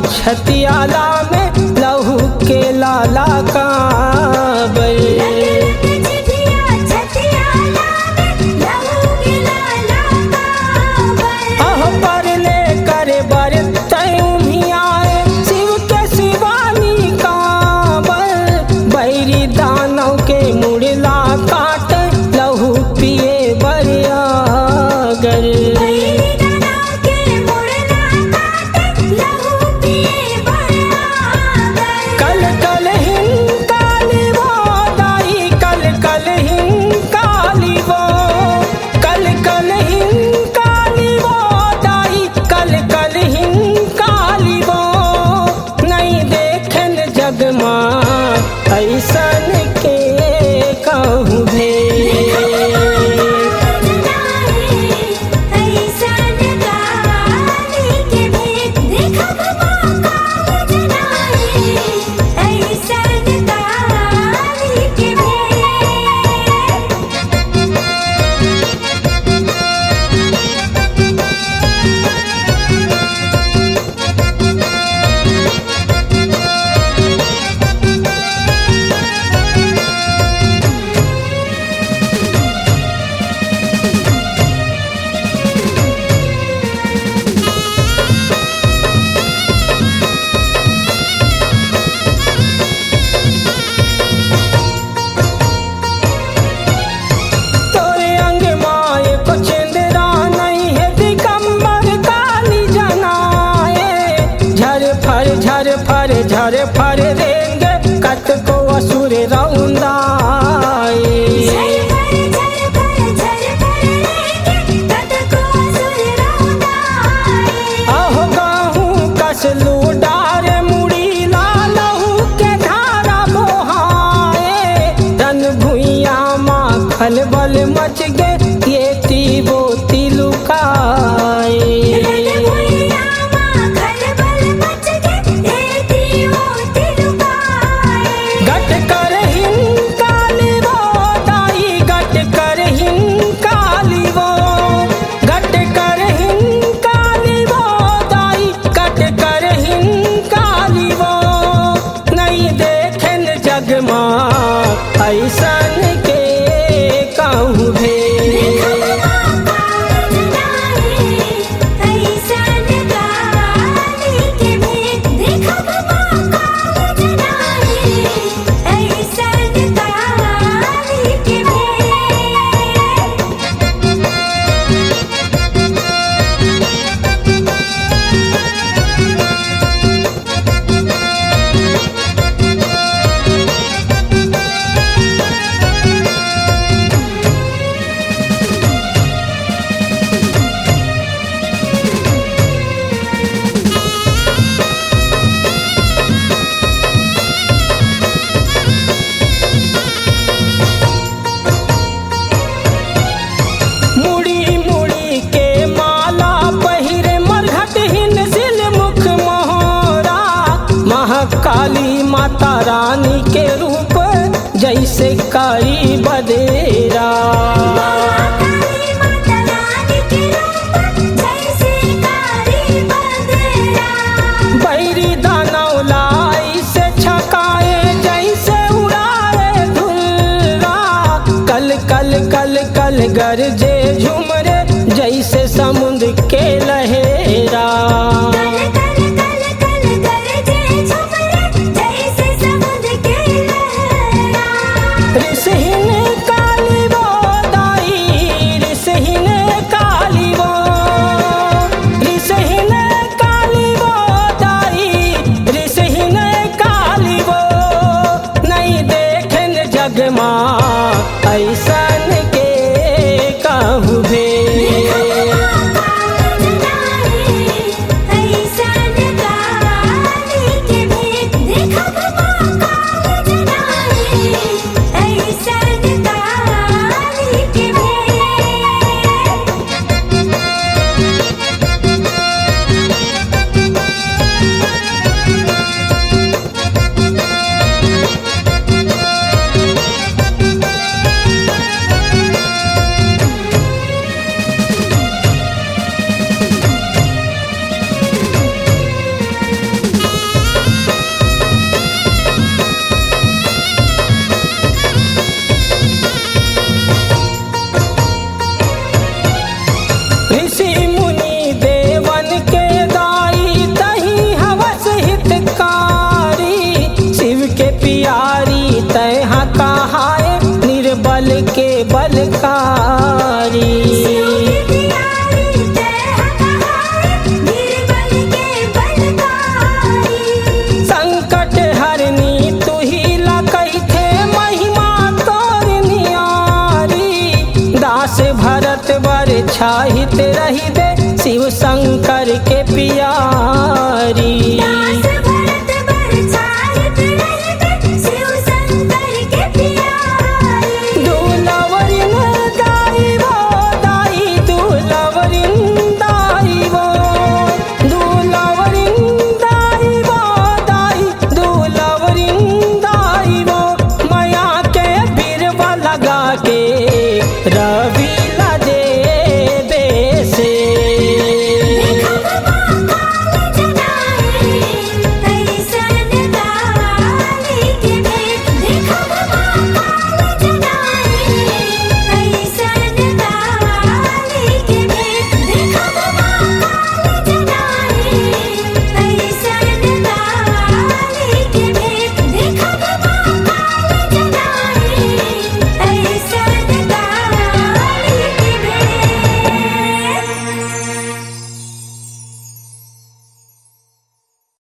छतियाला में लहू के लाला कांबर। अहो परले करे बर तयूं भी आए शिव के शिवानी कांबर। बैरी दानव के मुड़ला काट लहू पिए बरियागर। ऐसन के कहूँ भे झर फर रेंगे कत को असुर रौंदाए। अहो गाहूँ कसलू डार मुड़ी लालहू के धारा बोहाए। रन भुइया माँ खलबल मच गे ये तीबो तिलुकाए। ऐसन के कहूँ भे काली माता रानी के रूप जैसे कारी बदेरा। बैरी दानव लाई से छकाए जैसे उड़ाए धुर्रा। कल कल कल कल गरजे झुमरे जैसे समुद्र के लहेरा। ऐसन के का छाहित